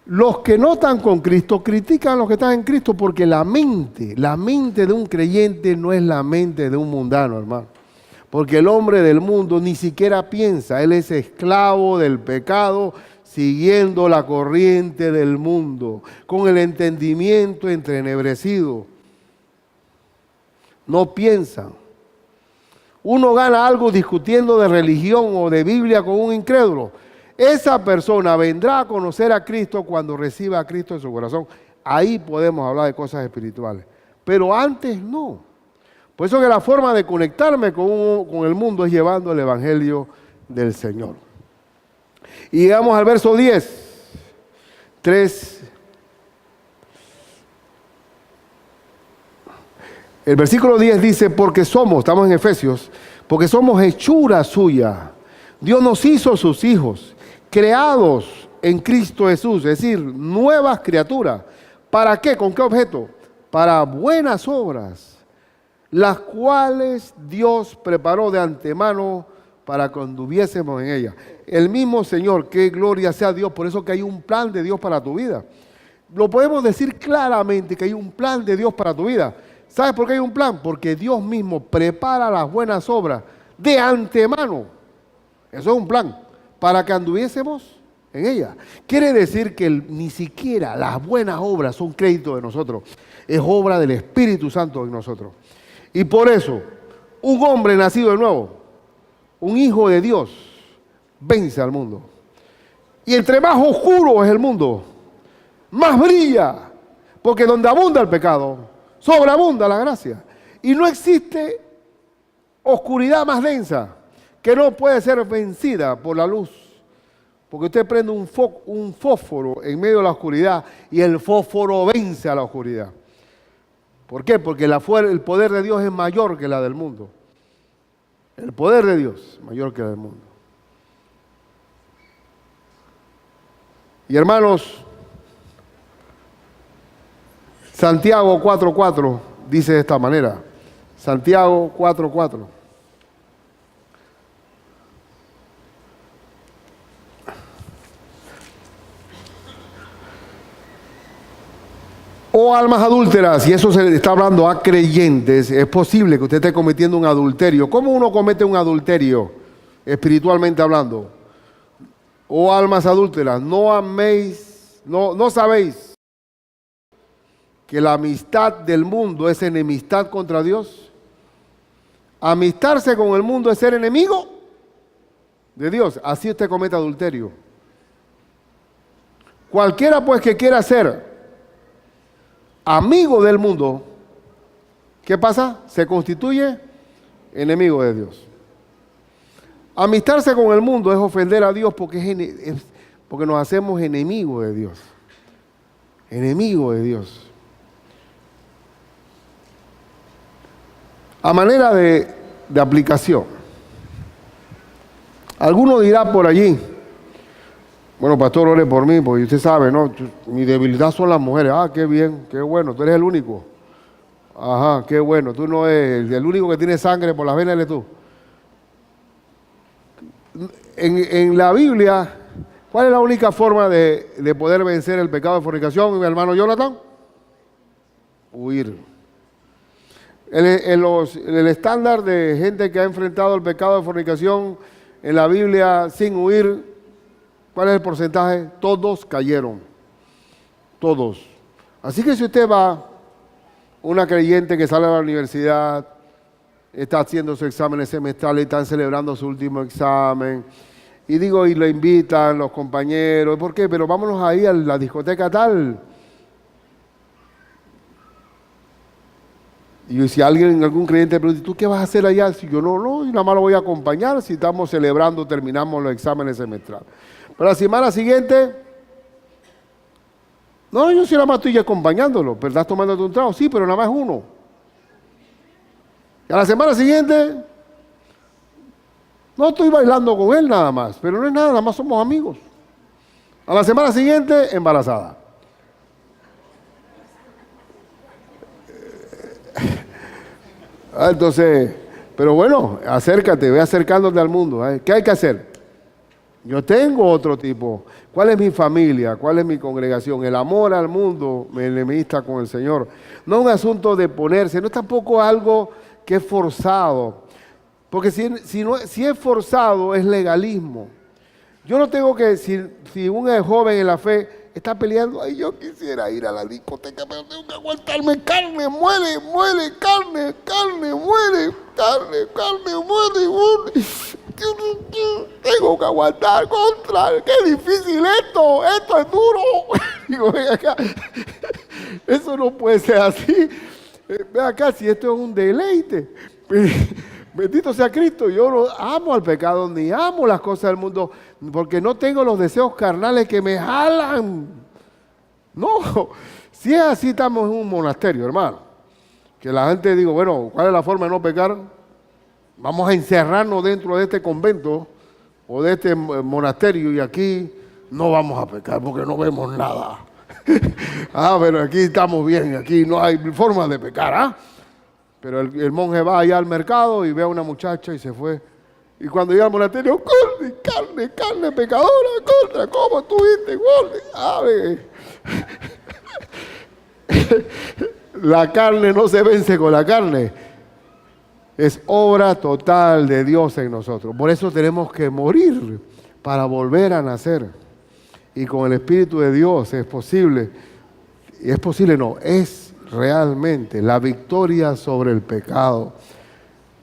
Los que no están con Cristo critican a los que están en Cristo, porque la mente de un creyente no es la mente de un mundano, hermano. Porque el hombre del mundo ni siquiera piensa, él es esclavo del pecado, siguiendo la corriente del mundo, con el entendimiento entrenebrecido. No piensan. Uno gana algo discutiendo de religión o de Biblia con un incrédulo. Esa persona vendrá a conocer a Cristo cuando reciba a Cristo en su corazón. Ahí podemos hablar de cosas espirituales. Pero antes no. Por eso que la forma de conectarme con el mundo es llevando el Evangelio del Señor. Y llegamos al verso 10. 3. El versículo 10 dice, estamos en Efesios, porque somos hechura suya. Dios nos hizo sus hijos, creados en Cristo Jesús, es decir, nuevas criaturas. ¿Para qué? ¿Con qué objeto? Para buenas obras, las cuales Dios preparó de antemano para que anduviésemos en ellas. El mismo Señor, que gloria sea a Dios, por eso que hay un plan de Dios para tu vida. Lo podemos decir claramente, que hay un plan de Dios para tu vida. ¿Sabes por qué hay un plan? Porque Dios mismo prepara las buenas obras de antemano. Eso es un plan, para que anduviésemos en ella. Quiere decir que ni siquiera las buenas obras son crédito de nosotros. Es obra del Espíritu Santo en nosotros. Y por eso, un hombre nacido de nuevo, un hijo de Dios, vence al mundo. Y entre más oscuro es el mundo, más brilla. Porque donde abunda el pecado, sobreabunda la gracia. Y no existe oscuridad más densa que no puede ser vencida por la luz. Porque usted prende un fósforo en medio de la oscuridad y el fósforo vence a la oscuridad. ¿Por qué? Porque el poder de Dios es mayor que la del mundo. El poder de Dios es mayor que la del mundo. Y hermanos, Santiago 4:4 dice de esta manera. Santiago 4:4. Oh almas adúlteras, y eso se le está hablando a creyentes, es posible que usted esté cometiendo un adulterio. ¿Cómo uno comete un adulterio, espiritualmente hablando? Oh almas adúlteras, no sabéis que la amistad del mundo es enemistad contra Dios. Amistarse con el mundo es ser enemigo de Dios. Así usted comete adulterio. Cualquiera pues que quiera ser amigo del mundo, ¿qué pasa? Se constituye enemigo de Dios. Amistarse con el mundo es ofender a Dios porque nos hacemos enemigos de Dios. enemigo de Dios. A manera de aplicación, alguno dirá por allí, bueno, pastor, ore por mí, porque usted sabe, ¿no? Mi debilidad son las mujeres. Ah, qué bien, qué bueno, tú eres el único. Ajá, qué bueno, tú no eres el único que tiene sangre por las venas, eres tú. En la Biblia, ¿cuál es la única forma de poder vencer el pecado de fornicación, mi hermano Jonathan? Huir. El estándar de gente que ha enfrentado el pecado de fornicación en la Biblia sin huir, ¿cuál es el porcentaje? Todos cayeron. Todos. Así que si usted va, una creyente que sale a la universidad, está haciendo su examen semestral y están celebrando su último examen, y le invitan los compañeros, ¿por qué? Pero vámonos ahí a la discoteca tal. Y si algún creyente pregunta, ¿tú qué vas a hacer allá? Si yo no, y nada más lo voy a acompañar si estamos celebrando, terminamos los exámenes semestrales. Pero la semana siguiente, no, yo sí nada más estoy acompañándolo, pero estás tomándote un trago, sí, pero nada más uno. Y a la semana siguiente, no estoy bailando con él nada más, pero no es nada más somos amigos. A la semana siguiente, embarazada. Entonces, pero bueno, acércate, ve acercándote al mundo. ¿Qué hay que hacer? Yo tengo otro tipo. ¿Cuál es mi familia? ¿Cuál es mi congregación? El amor al mundo me enemista con el Señor. No es un asunto de ponerse, no es tampoco algo que es forzado. Porque si es forzado, es legalismo. Yo no tengo que, si un joven en la fe está peleando, ay, yo quisiera ir a la discoteca, pero tengo que aguantarme, carne, muere, carne, muere, carne, muere. Tengo que aguantar contra, qué difícil esto es duro. Digo, ven acá, eso no puede ser así. Ven acá, si esto es un deleite. Bendito sea Cristo, yo no amo al pecado ni amo las cosas del mundo, porque no tengo los deseos carnales que me jalan. No, si es así estamos en un monasterio, hermano. Que la gente diga, bueno, ¿cuál es la forma de no pecar? Vamos a encerrarnos dentro de este convento o de este monasterio y aquí no vamos a pecar porque no vemos nada. Pero aquí estamos bien, aquí no hay forma de pecar, ¿ah? Pero el monje va allá al mercado y ve a una muchacha y se fue. Y cuando llega al monasterio, carne, pecadora, contra, ¿cómo estuviste, gordo? La carne no se vence con la carne. Es obra total de Dios en nosotros. Por eso tenemos que morir para volver a nacer. Y con el Espíritu de Dios es posible. Y es posible, no, es realmente la victoria sobre el pecado.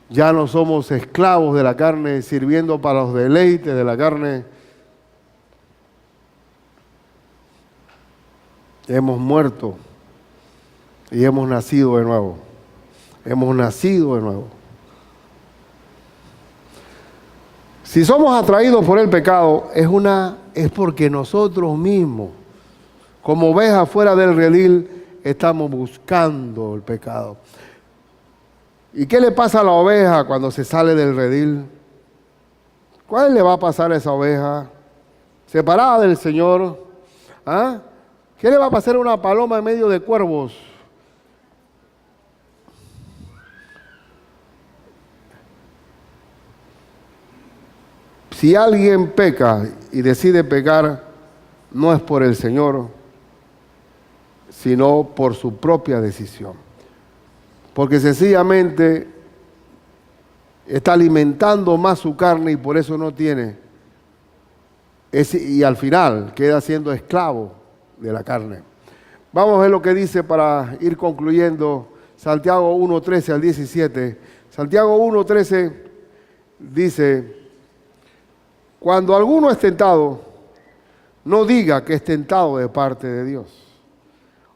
Ya no somos esclavos de la carne, sirviendo para los deleites de la carne. Hemos muerto y hemos nacido de nuevo. Hemos nacido de nuevo. Si somos atraídos por el pecado, es porque nosotros mismos, como ovejas fuera del redil, estamos buscando el pecado. ¿Y qué le pasa a la oveja cuando se sale del redil? ¿Cuál le va a pasar a esa oveja? Separada del Señor. ¿Ah? ¿Qué le va a pasar a una paloma en medio de cuervos? Si alguien peca y decide pecar, no es por el Señor, sino por su propia decisión. Porque sencillamente está alimentando más su carne y por eso no tiene. Y al final queda siendo esclavo de la carne. Vamos a ver lo que dice para ir concluyendo Santiago 1:13 al 17. Santiago 1:13 dice: cuando alguno es tentado, no diga que es tentado de parte de Dios.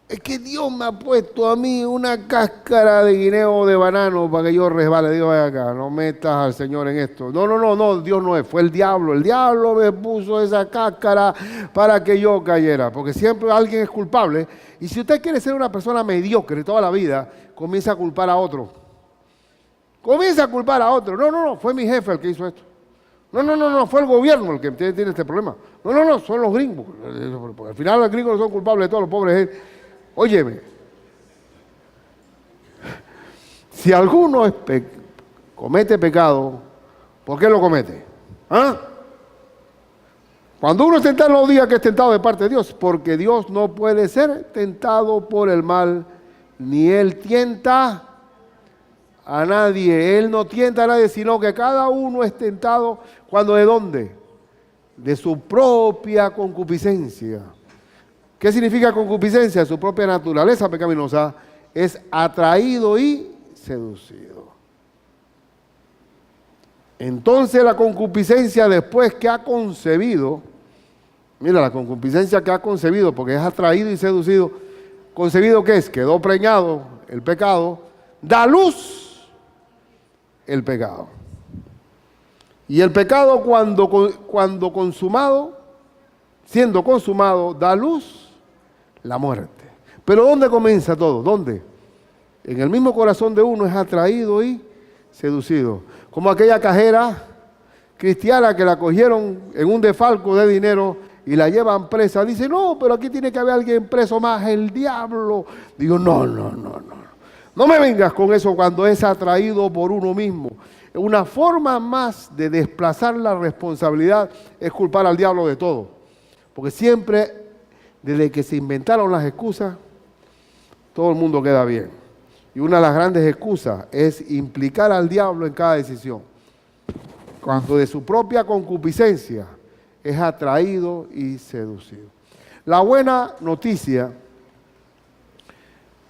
Es que Dios me ha puesto a mí una cáscara de guineo o de banano para que yo resbale. Dios, vaya acá, no metas al Señor en esto. No, Dios no es, fue el diablo. El diablo me puso esa cáscara para que yo cayera. Porque siempre alguien es culpable. Y si usted quiere ser una persona mediocre toda la vida, comienza a culpar a otro. Comienza a culpar a otro. No, fue mi jefe el que hizo esto. No, fue el gobierno el que tiene este problema. No, son los gringos. Porque al final los gringos no son culpables de todos los pobres. Óyeme, si alguno comete pecado, ¿por qué lo comete? ¿Ah? Cuando uno es tentado, no diga que es tentado de parte de Dios, porque Dios no puede ser tentado por el mal, ni Él tienta a nadie. Él no tienta a nadie, sino que cada uno es tentado cuando ¿de dónde? De su propia concupiscencia. ¿Qué significa concupiscencia? Su propia naturaleza pecaminosa es atraído y seducido. Entonces la concupiscencia después que ha concebido, mira la concupiscencia que ha concebido, porque es atraído y seducido, ¿concebido qué es? Quedó preñado el pecado, da luz el pecado. Y el pecado cuando consumado, siendo consumado, da luz la muerte. Pero ¿dónde comienza todo? ¿Dónde? En el mismo corazón de uno es atraído y seducido. Como aquella cajera cristiana que la cogieron en un desfalco de dinero y la llevan presa. Dice, no, pero aquí tiene que haber alguien preso más, el diablo. Digo, no. No me vengas con eso cuando es atraído por uno mismo. Una forma más de desplazar la responsabilidad es culpar al diablo de todo. Porque siempre, desde que se inventaron las excusas, todo el mundo queda bien. Y una de las grandes excusas es implicar al diablo en cada decisión. Cuando de su propia concupiscencia es atraído y seducido. La buena noticia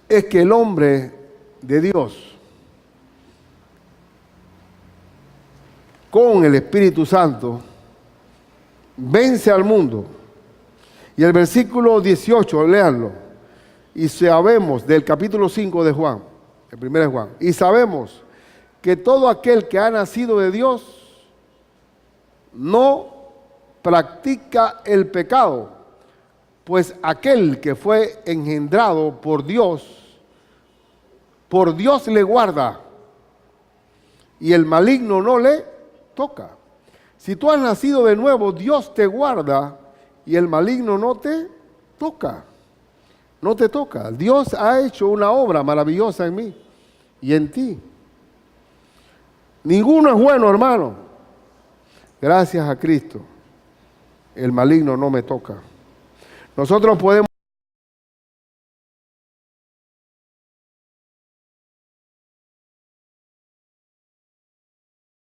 es que el hombre de Dios, con el Espíritu Santo, vence al mundo. Y el versículo 18, léanlo. Y sabemos, del capítulo 5 de Juan, el primero de Juan, y sabemos que todo aquel que ha nacido de Dios no practica el pecado, pues aquel que fue engendrado por Dios le guarda, y el maligno no le toca. Si tú has nacido de nuevo, Dios te guarda, y el maligno no te toca. No te toca. Dios ha hecho una obra maravillosa en mí y en ti. Ninguno es bueno, hermano. Gracias a Cristo, el maligno no me toca. Nosotros podemos